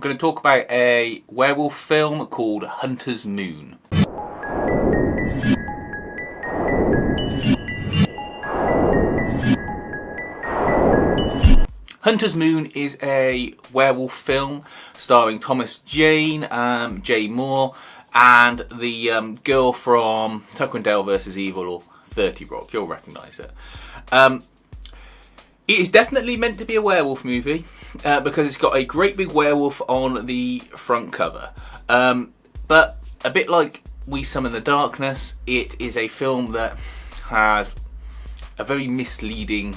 I'm going to talk about a werewolf film called Hunter's Moon. Hunter's Moon is a werewolf film starring Thomas Jane, Jay Moore, and the girl from Tucker and Dale vs. Evil or 30 Rock. You'll recognise it. It is definitely meant to be a werewolf movie because it's got a great big werewolf on the front cover. But a bit like We Summon the Darkness, it is a film that has a very misleading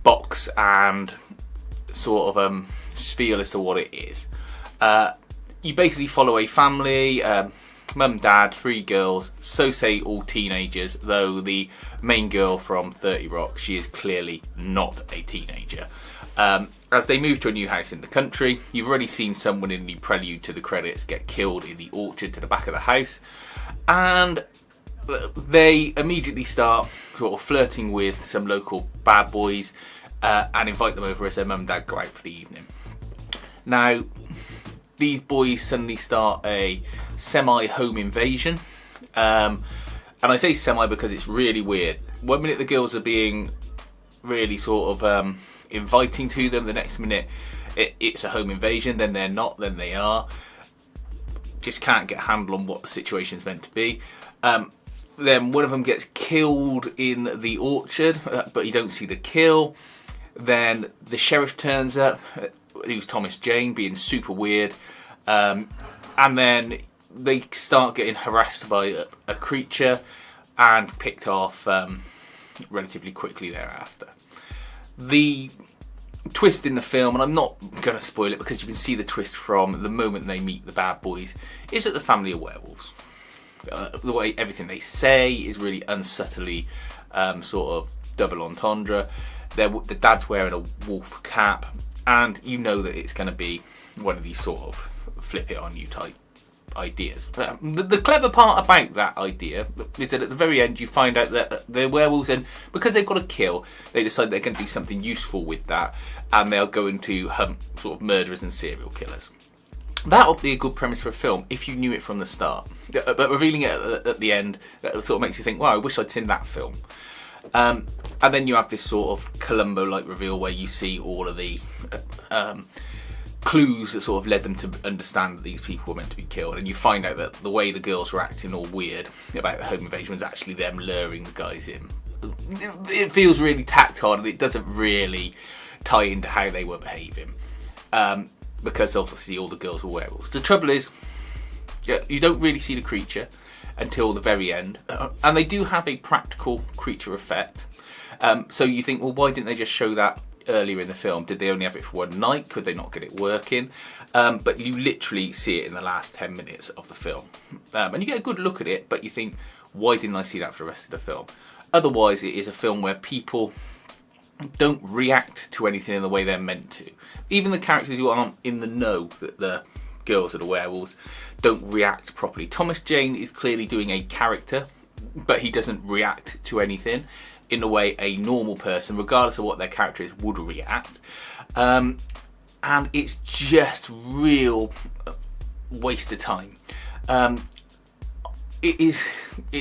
box and sort of spiel as to what it is. You basically follow a family, mum, dad, 3 girls, so say all teenagers, though the main girl from 30 Rock, she is clearly not a teenager. As they move to a new house in the country, you've already seen someone in the prelude to the credits get killed in the orchard to the back of the house, and they immediately start sort of flirting with some local bad boys and invite them over as their mum and dad go out for the evening. Now, these boys suddenly start a semi-home invasion. And I say semi because it's really weird. One minute the girls are being really sort of inviting to them. The next minute it's a home invasion. Then they're not, then they are. Just can't get a handle on what the situation's meant to be. Then one of them gets killed in the orchard, but you don't see the kill. Then the sheriff turns up, who's Thomas Jane, being super weird. And then they start getting harassed by a creature and picked off relatively quickly thereafter. The twist in the film, and I'm not going to spoil it because you can see the twist from the moment they meet the bad boys, is that the family are werewolves. The way everything they say is really unsubtly sort of double entendre. The dad's wearing a wolf cap, and you know that it's going to be one of these sort of flip it on you type ideas. The clever part about that idea is that at the very end you find out that they're werewolves, and because they've got to kill, they decide they're going to do something useful with that, and they're going to hunt sort of murderers and serial killers. That would be a good premise for a film if you knew it from the start. But revealing it at the end sort of makes you think, wow, I wish I'd seen that film. And then you have this sort of Columbo-like reveal where you see all of the clues that sort of led them to understand that these people were meant to be killed, and you find out that the way the girls were acting all weird about the home invasion was actually them luring the guys in. It feels really tacked on, and it doesn't really tie into how they were behaving. Because obviously all the girls were werewolves. The trouble is, you don't really see the creature until the very end, and they do have a practical creature effect. So you think, well, why didn't they just show that earlier in the film? Did they only have it for one night? Could they not get it working? But you literally see it in the last 10 minutes of the film, and you get a good look at it, but you think, why didn't I see that for the rest of the film? Otherwise, it is a film where people don't react to anything in the way they're meant to. Even the characters who aren't in the know that the girls are the werewolves don't react properly. Thomas Jane is clearly doing a character, but he doesn't react to anything in the way a normal person, regardless of what their character is, would react. And it's just real waste of time. It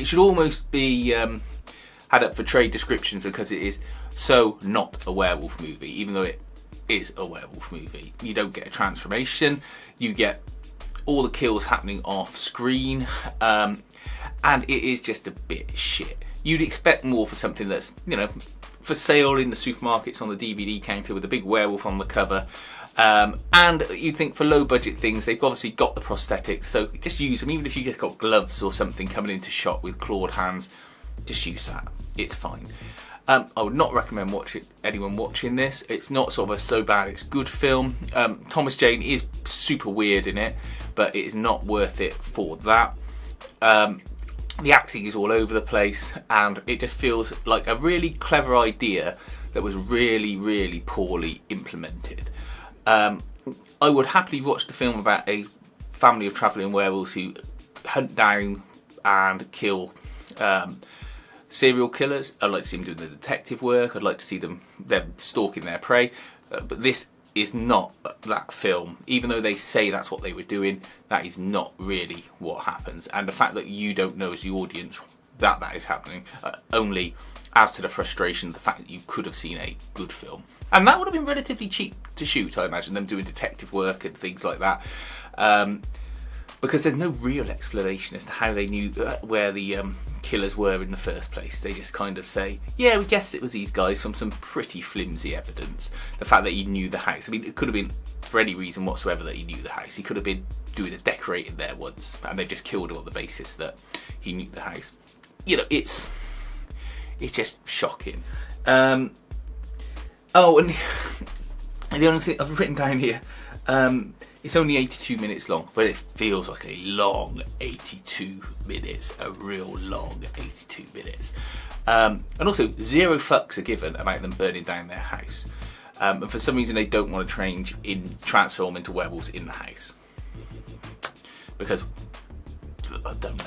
should almost be had up for trade descriptions because it is so not a werewolf movie, even though it is a werewolf movie. You don't get a transformation, you get all the kills happening off screen, and it is just a bit shit. You'd expect more for something that's, you know, for sale in the supermarkets on the DVD counter with a big werewolf on the cover, and you think for low budget things they've obviously got the prosthetics, so just use them. Even if you just got gloves or something coming into shot with clawed hands, just use that, it's fine. I would not recommend anyone watching this. It's not sort of a so bad it's good film. Thomas Jane is super weird in it, but it is not worth it for that. The acting is all over the place, and it just feels like a really clever idea that was really, really poorly implemented. I would happily watch the film about a family of travelling werewolves who hunt down and kill serial killers. I'd like to see them doing the detective work. I'd like to see them stalking their prey. But this is not that film. Even though they say that's what they were doing, that is not really what happens. And the fact that you don't know as the audience that is happening only adds to the frustration of the fact that you could have seen a good film. And that would have been relatively cheap to shoot, I imagine, them doing detective work and things like that. Because there's no real explanation as to how they knew where the killers were in the first place. They just kind of say, yeah, we guessed it was these guys from some pretty flimsy evidence. The fact that he knew the house, I mean, it could have been for any reason whatsoever that he knew the house. He could have been doing a decorating there once, and they just killed him on the basis that he knew the house. You know, it's just shocking. Oh, and the only thing I've written down here, it's only 82 minutes long, but it feels like a long 82 minutes, a real long 82 minutes. And also, 0 fucks are given about them burning down their house. And for some reason, they don't want to transform into werewolves in the house. Because, I don't know.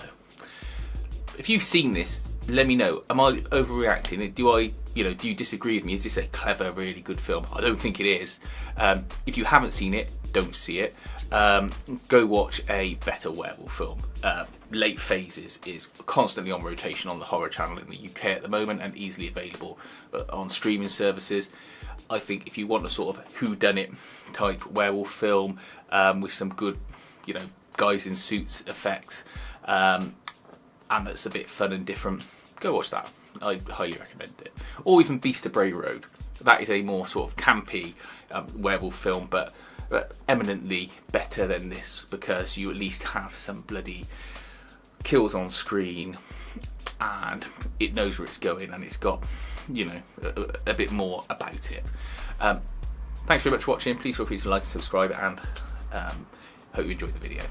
If you've seen this, let me know. Am I overreacting? Do you disagree with me? Is this a clever, really good film? I don't think it is. If you haven't seen it, don't see it. Go watch a better werewolf film. Late Phases is constantly on rotation on the Horror Channel in the UK at the moment, and easily available on streaming services. I think if you want a sort of whodunit type werewolf film with some good, guys in suits effects, and that's a bit fun and different, go watch that. I highly recommend it. Or even Beast of Bray Road. That is a more sort of campy werewolf film, but eminently better than this, because you at least have some bloody kills on screen, and it knows where it's going, and it's got, a bit more about it. Thanks very much for watching. Please feel free to like and subscribe, and hope you enjoyed the video.